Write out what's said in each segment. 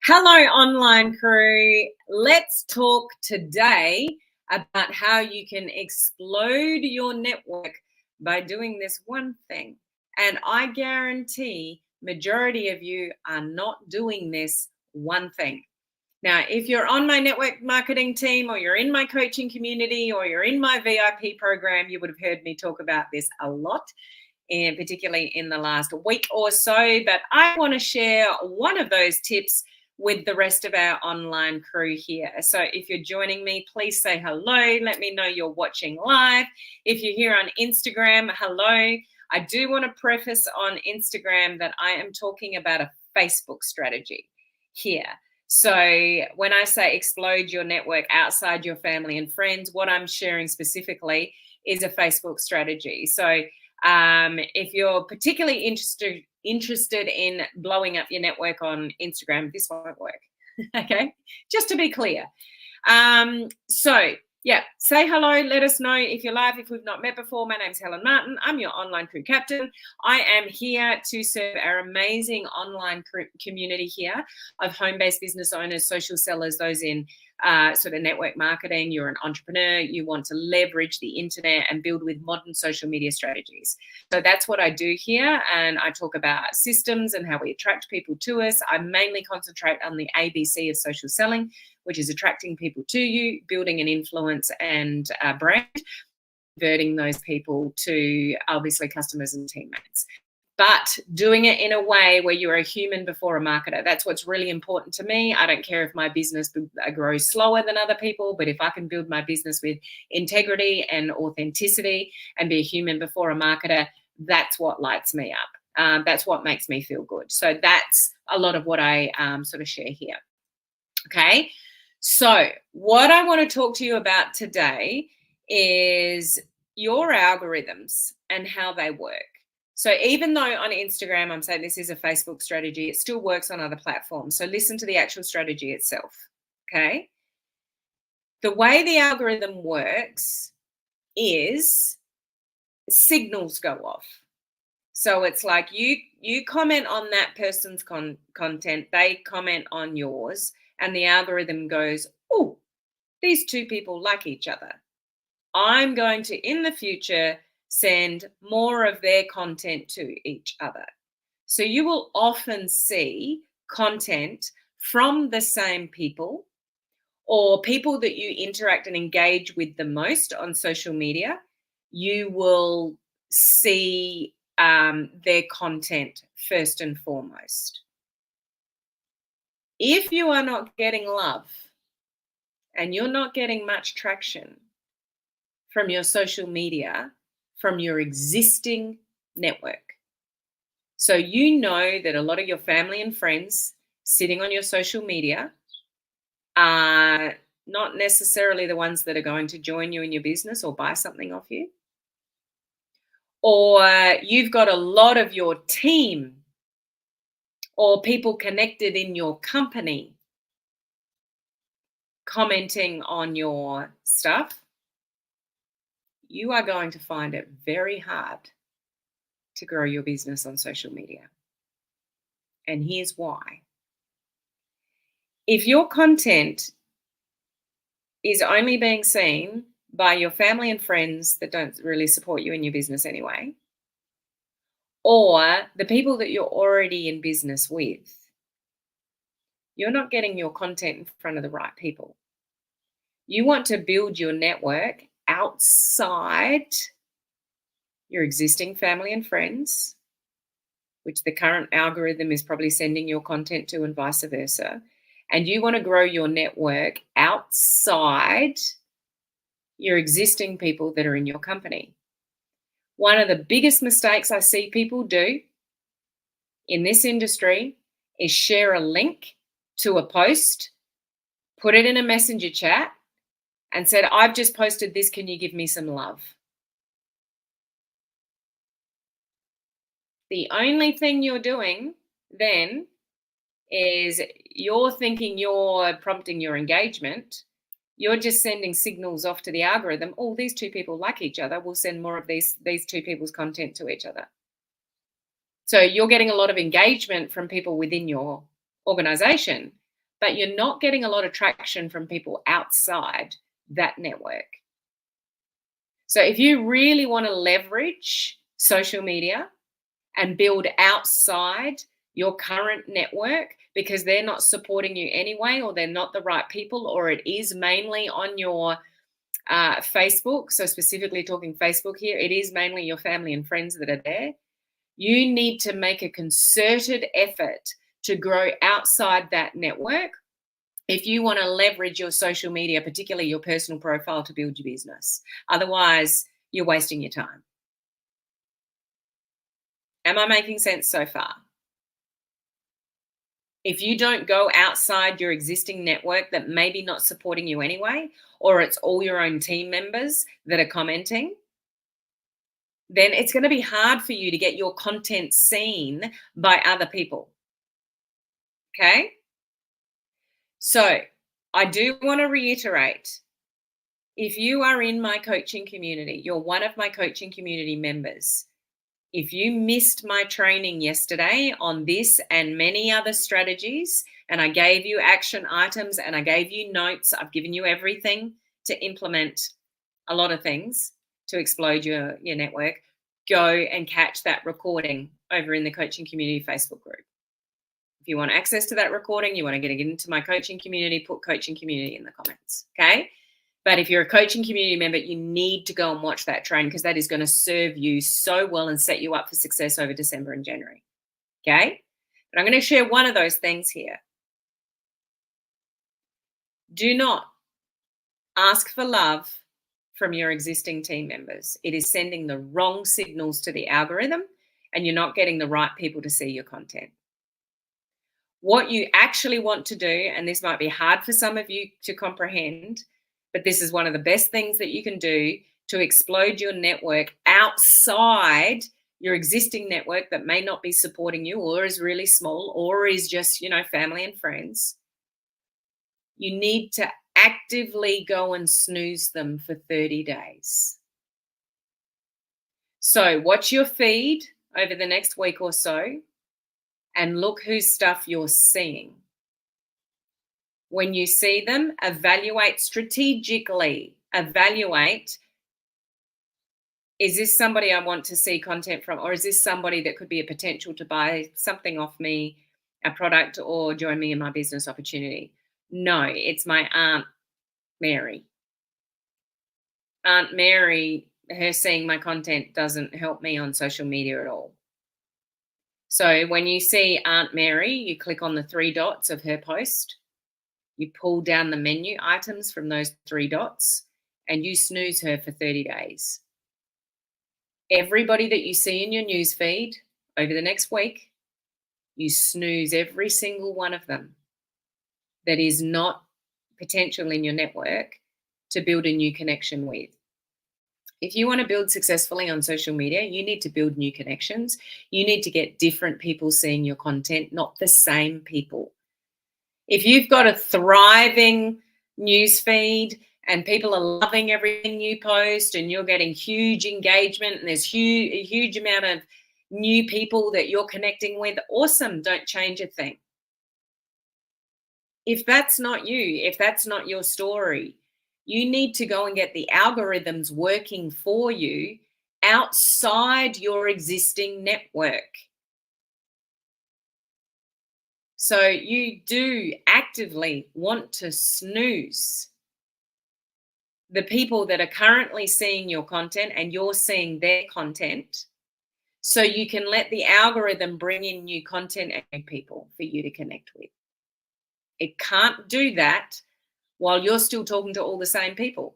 Hello, online crew. Let's talk today about how you can explode your network by doing this one thing. And I guarantee majority of you are not doing this one thing. Now, if you're on my network marketing team or you're in my coaching community or you're in my VIP program, you would have heard me talk about this a lot, and particularly in the last week or so. But I want to share one of those tips with the rest of our online crew here. So if you're joining me, please say hello. Let me know you're watching live. If you're here on Instagram, hello. I do want to preface on Instagram that I am talking about a Facebook strategy here. So when I say explode your network outside your family and friends, what I'm sharing specifically is a Facebook strategy. So if you're particularly interested in blowing up your network on Instagram, this won't work. Okay, just to be clear. So yeah, say hello. Let us know if you're live, if we've not met before. My name's Helen Martin. I'm your online crew captain. I am here to serve our amazing online community here of home-based business owners, social sellers, those in sort of network marketing. You're an entrepreneur. You want to leverage the internet and build with modern social media strategies. So that's what I do here. And I talk about systems and how we attract people to us. I mainly concentrate on the ABC of social selling, which is attracting people to you, building an influence and brand, converting those people to obviously customers and teammates. But doing it in a way where you're a human before a marketer. That's what's really important to me. I don't care if my business grows slower than other people, but if I can build my business with integrity and authenticity and be a human before a marketer, that's what lights me up. That's what makes me feel good. So that's a lot of what I sort of share here. Okay. So what I want to talk to you about today is your algorithms and how they work. So even though on Instagram I'm saying this is a Facebook strategy, it still works on other platforms. So listen to the actual strategy itself, okay? The way the algorithm works is signals go off. So it's like you comment on that person's content, they comment on yours, and the algorithm goes, oh, these two people like each other. I'm going to, in the future, send more of their content to each other. So you will often see content from the same people or people that you interact and engage with the most on social media. You will see their content first and foremost. If you are not getting love and you're not getting much traction from your social media, from your existing network, so you know that a lot of your family and friends sitting on your social media are not necessarily the ones that are going to join you in your business or buy something off you, or you've got a lot of your team or people connected in your company commenting on your stuff, you are going to find it very hard to grow your business on social media. And here's why. If your content is only being seen by your family and friends that don't really support you in your business anyway, or the people that you're already in business with, you're not getting your content in front of the right people. You want to build your network outside your existing family and friends, which the current algorithm is probably sending your content to, and vice versa. And you want to grow your network outside your existing people that are in your company. One of the biggest mistakes I see people do in this industry is share a link to a post, put it in a messenger chat, and said, I've just posted this, can you give me some love? The only thing you're doing then is you're thinking you're prompting your engagement. You're just sending signals off to the algorithm. Oh, these two people like each other. We'll send more of these two people's content to each other. So you're getting a lot of engagement from people within your organization, but you're not getting a lot of traction from people outside that network. So if you really want to leverage social media and build outside your current network because they're not supporting you anyway, or they're not the right people, or it is mainly on your Facebook, so specifically talking Facebook here, it is mainly your family and friends that are there. You need to make a concerted effort to grow outside that network if you want to leverage your social media, particularly your personal profile, to build your business. Otherwise, you're wasting your time. Am I making sense so far? If you don't go outside your existing network that may be not supporting you anyway, or it's all your own team members that are commenting, then it's going to be hard for you to get your content seen by other people. Okay? So I do want to reiterate, if you are in my coaching community, you're one of my coaching community members. If you missed my training yesterday on this and many other strategies, and I gave you action items and I gave you notes, I've given you everything to implement a lot of things to explode your network, go and catch that recording over in the coaching community Facebook group. If you want access to that recording, you want to get into my coaching community, put coaching community in the comments, okay? But if you're a coaching community member, you need to go and watch that training because that is going to serve you so well and set you up for success over December and January. Okay? But I'm going to share one of those things here. Do not ask for love from your existing team members. It is sending the wrong signals to the algorithm and you're not getting the right people to see your content. What you actually want to do, and this might be hard for some of you to comprehend, but this is one of the best things that you can do to explode your network outside your existing network that may not be supporting you or is really small or is just, family and friends. You need to actively go and snooze them for 30 days. So watch your feed over the next week or so and look whose stuff you're seeing. When you see them, evaluate strategically. Evaluate, is this somebody I want to see content from, or is this somebody that could be a potential to buy something off me, a product, or join me in my business opportunity? No, it's my Aunt Mary. Aunt Mary, her seeing my content doesn't help me on social media at all. So when you see Aunt Mary, you click on the 3 dots of her post. You pull down the menu items from those 3 dots and you snooze her for 30 days. Everybody that you see in your news feed over the next week, you snooze every single one of them that is not potential in your network to build a new connection with. If you want to build successfully on social media, you need to build new connections. You need to get different people seeing your content, not the same people. If you've got a thriving news feed and people are loving everything you post and you're getting huge engagement and there's a huge amount of new people that you're connecting with, awesome, don't change a thing. If that's not you, if that's not your story, you need to go and get the algorithms working for you outside your existing network. So you do actively want to snooze the people that are currently seeing your content and you're seeing their content, so you can let the algorithm bring in new content and new people for you to connect with. It can't do that while you're still talking to all the same people.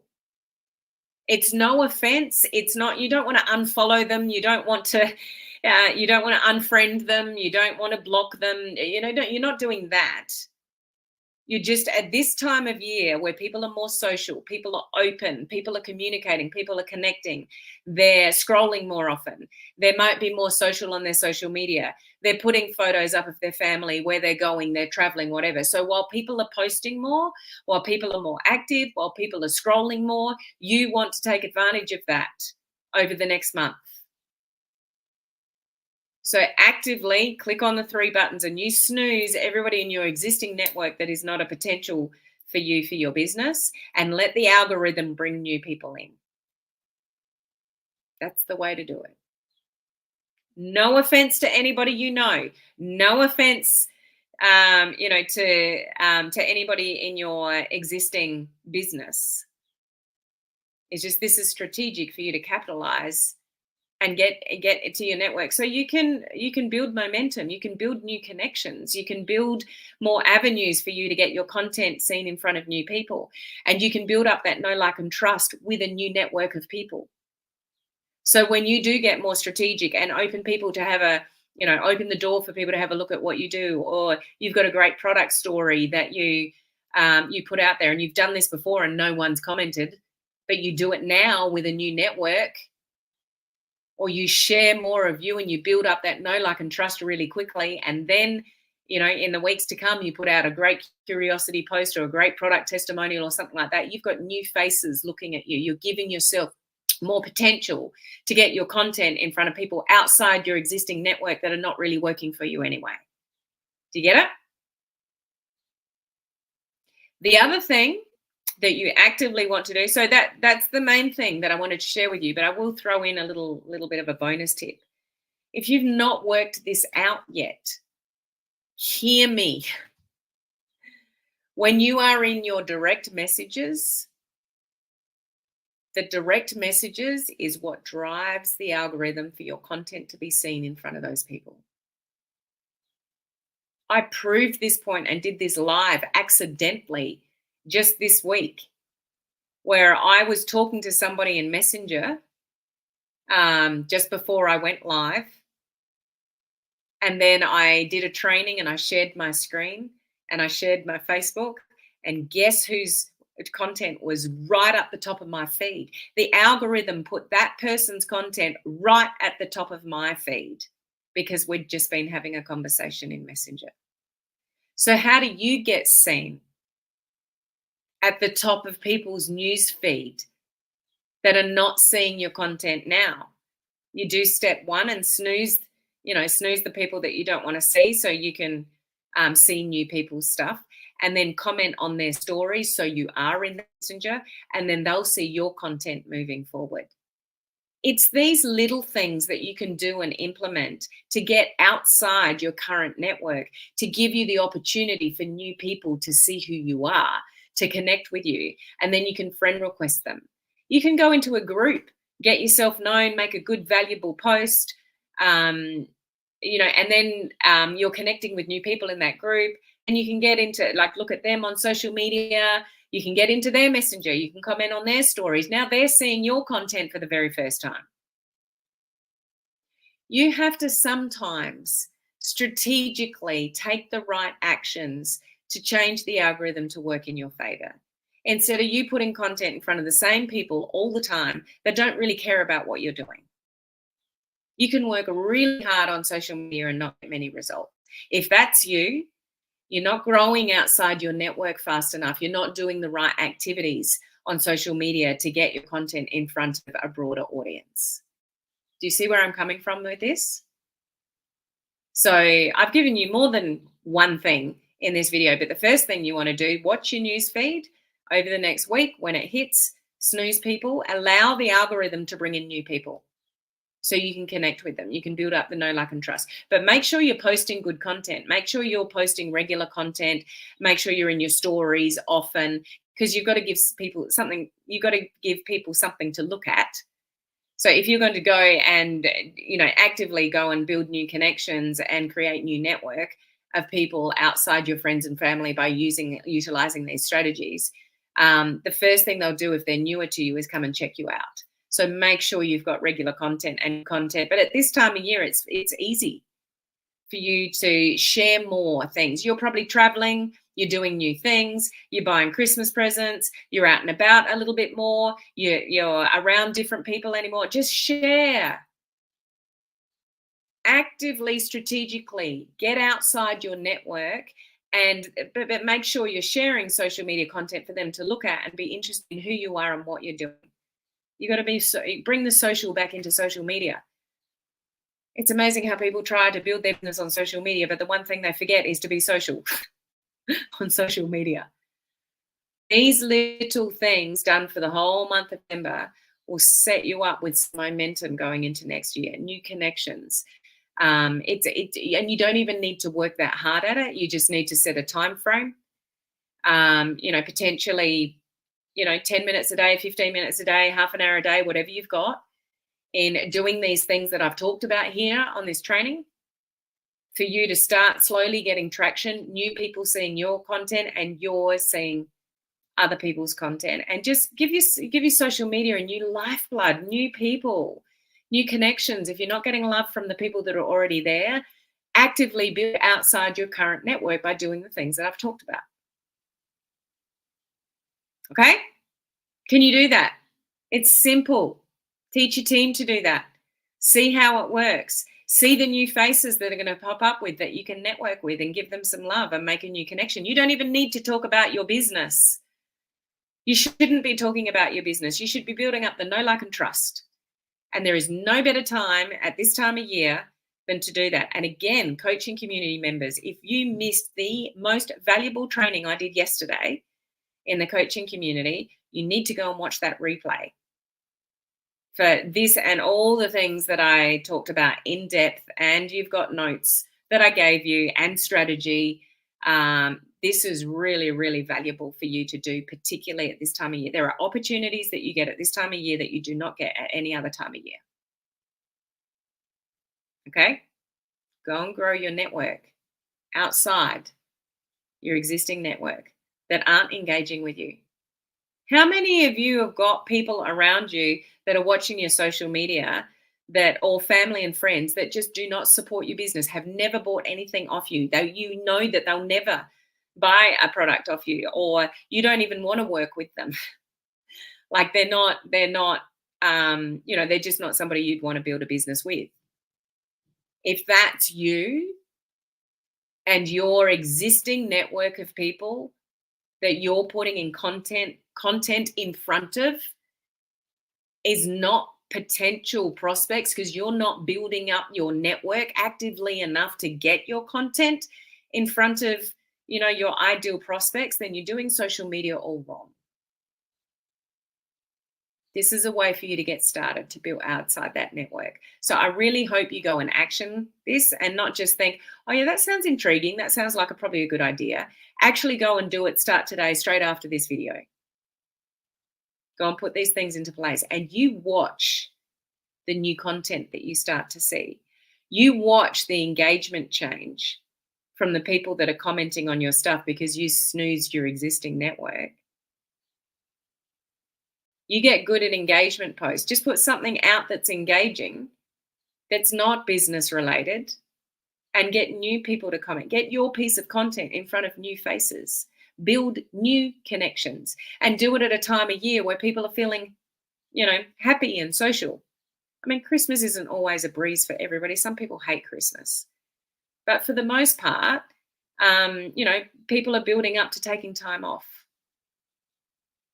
It's no offense. It's not, you don't want to unfollow them. You don't want to unfriend them. You don't want to block them. You're not doing that. You're just at this time of year where people are more social, people are open, people are communicating, people are connecting, they're scrolling more often. There might be more social on their social media. They're putting photos up of their family, where they're going, they're traveling, whatever. So while people are posting more, while people are more active, while people are scrolling more, you want to take advantage of that over the next month. So actively click on the 3 buttons and you snooze everybody in your existing network that is not a potential for you for your business, and let the algorithm bring new people in. That's the way to do it. No offense to anybody you know. No offense, to anybody in your existing business. It's just this is strategic for you to capitalize and get it to your network, so you can build momentum, you can build new connections, you can build more avenues for you to get your content seen in front of new people, and you can build up that know, like, and trust with a new network of people. So when you do get more strategic and open people to have open the door for people to have a look at what you do, or you've got a great product story that you put out there, and you've done this before and no one's commented, but you do it now with a new network, or you share more of you and you build up that know, like, and trust really quickly. And then, in the weeks to come, you put out a great curiosity post or a great product testimonial or something like that. You've got new faces looking at you. You're giving yourself more potential to get your content in front of people outside your existing network that are not really working for you anyway. Do you get it? The other thing that you actively want to do, so that's the main thing that I wanted to share with you, but I will throw in a little bit of a bonus tip. If you've not worked this out yet, hear me. When you are in your direct messages, the direct messages is what drives the algorithm for your content to be seen in front of those people. I proved this point and did this live accidentally just this week, where I was talking to somebody in Messenger just before I went live. And then I did a training and I shared my screen and I shared my Facebook, and guess whose content was right up the top of my feed? The algorithm put that person's content right at the top of my feed because we'd just been having a conversation in Messenger. So how do you get seen at the top of people's news feed that are not seeing your content now? You do step 1 and snooze the people that you don't want to see, so you can see new people's stuff, and then comment on their stories so you are in Messenger, and then they'll see your content moving forward. It's these little things that you can do and implement to get outside your current network, to give you the opportunity for new people to see who you are, to connect with you, and then you can friend request them. You can go into a group, get yourself known, make a good, valuable post, and then you're connecting with new people in that group, and you can get into, look at them on social media. You can get into their Messenger. You can comment on their stories. Now they're seeing your content for the very first time. You have to sometimes strategically take the right actions to change the algorithm to work in your favor. Instead of you putting content in front of the same people all the time that don't really care about what you're doing. You can work really hard on social media and not get many results. If that's you, you're not growing outside your network fast enough. You're not doing the right activities on social media to get your content in front of a broader audience. Do you see where I'm coming from with this? So I've given you more than one thing in this video, but the first thing you want to do, watch your news feed over the next week. When it hits snooze people, allow the algorithm to bring in new people, so you can connect with them. You can build up the know, like, and trust. But make sure you're posting good content. Make sure you're posting regular content. Make sure you're in your stories often, because you've got to give people something. You've got to give people something to look at. So if you're going to go and, actively go and build new connections and create new network of people outside your friends and family by utilizing these strategies, the first thing they'll do if they're newer to you is come and check you out. So make sure you've got regular content. But at this time of year, it's easy for you to share more things. You're probably traveling, you're doing new things, you're buying Christmas presents, you're out and about a little bit more, you're around different people anymore. Just share. Actively, strategically, get outside your network, but make sure you're sharing social media content for them to look at and be interested in who you are and what you're doing. You got to bring the social back into social media. It's amazing how people try to build their business on social media, but the one thing they forget is to be social on social media. These little things done for the whole month of September will set you up with some momentum going into next year, new connections. And you don't even need to work that hard at it. You just need to set a time frame. Potentially, 10 minutes a day, 15 minutes a day, half an hour a day, whatever you've got, in doing these things that I've talked about here on this training, for you to start slowly getting traction, new people seeing your content and you're seeing other people's content, and just give you social media a new lifeblood, new people, new connections. If you're not getting love from the people that are already there, actively build outside your current network by doing the things that I've talked about. Okay? Can you do that? It's simple. Teach your team to do that. See how it works. See the new faces that are going to pop up with that you can network with, and give them some love and make a new connection. You don't even need to talk about your business. You shouldn't be talking about your business. You should be building up the know, like, and trust. And there is no better time at this time of year than to do that. And again, coaching community members, if you missed the most valuable training I did yesterday in the coaching community, you need to go and watch that replay. For this and all the things that I talked about in depth, and you've got notes that I gave you and strategy. This is really, really valuable for you to do, particularly at this time of year. There are opportunities that you get at this time of year that you do not get at any other time of year. Okay? Go and grow your network outside your existing network that aren't engaging with you. How many of you have got people around you that are watching your social media, that, or family and friends, that just do not support your business, have never bought anything off you, though you know that they'll never buy a product off you, or you don't even want to work with them? Like they're just not somebody you'd want to build a business with. If that's you and your existing network of people that you're putting in content in front of is not potential prospects, because you're not building up your network actively enough to get your content in front of your ideal prospects, then you're doing social media all wrong. This is a way for you to get started to build outside that network. So I really hope you go and action this, and not just think, oh yeah, that sounds intriguing, that sounds like probably a good idea. Actually go and do it. Start today, straight after this video. Go and put these things into place, and you watch the new content that you start to see. You watch the engagement change from the people that are commenting on your stuff because you snoozed your existing network. You get good at engagement posts. Just put something out that's engaging, that's not business related, and get new people to comment. Get your piece of content in front of new faces. Build new connections, and do it at a time of year where people are feeling, happy and social. I mean, Christmas isn't always a breeze for everybody. Some people hate Christmas. But for the most part, people are building up to taking time off.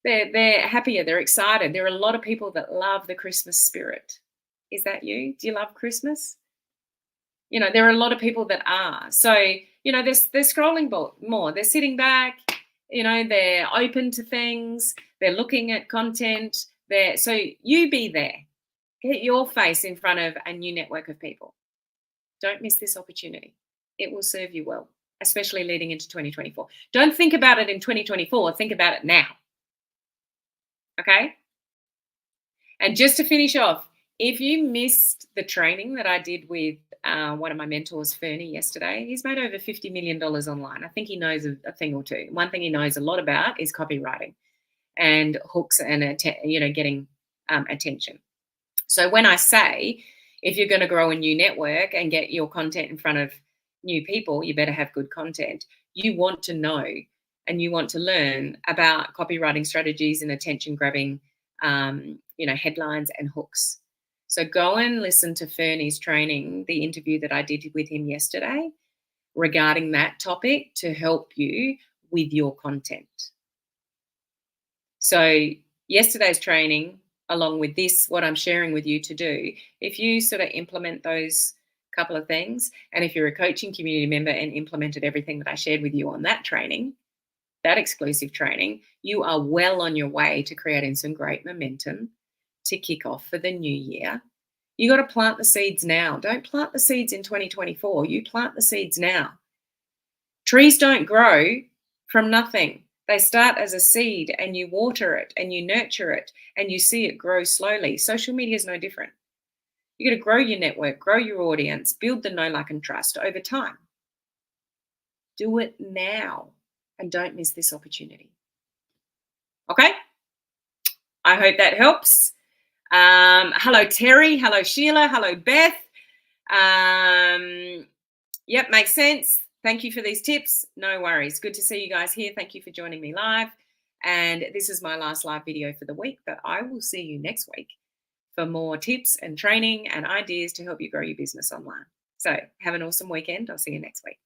They're happier, they're excited. There are a lot of people that love the Christmas spirit. Is that you? Do you love Christmas? There are a lot of people that are. So, they're scrolling more. They're sitting back, they're open to things. They're looking at content. So you be there. Get your face in front of a new network of people. Don't miss this opportunity. It will serve you well, especially leading into 2024. Don't think about it in 2024. Think about it now. Okay? And just to finish off, if you missed the training that I did with one of my mentors, Fernie, yesterday, he's made over $50 million online. I think he knows a thing or two. One thing he knows a lot about is copywriting and hooks and getting attention. So when I say, if you're going to grow a new network and get your content in front of new people, you better have good content. You want to know and you want to learn about copywriting strategies and attention grabbing, headlines and hooks. So go and listen to Fernie's training, the interview that I did with him yesterday regarding that topic, to help you with your content. So yesterday's training, along with this, what I'm sharing with you to do, if you sort of implement those couple of things. And if you're a coaching community member and implemented everything that I shared with you on that training, that exclusive training, you are well on your way to creating some great momentum to kick off for the new year. You got to plant the seeds now. Don't plant the seeds in 2024. You plant the seeds now. Trees don't grow from nothing. They start as a seed and you water it and you nurture it and you see it grow slowly. Social media is no different. You got to grow your network, grow your audience, build the know, like, and trust over time. Do it now and don't miss this opportunity. Okay? I hope that helps. Hello, Terry. Hello, Sheila. Hello, Beth. Yep, makes sense. Thank you for these tips. No worries. Good to see you guys here. Thank you for joining me live. And this is my last live video for the week, but I will see you next week for more tips and training and ideas to help you grow your business online. So have an awesome weekend. I'll see you next week.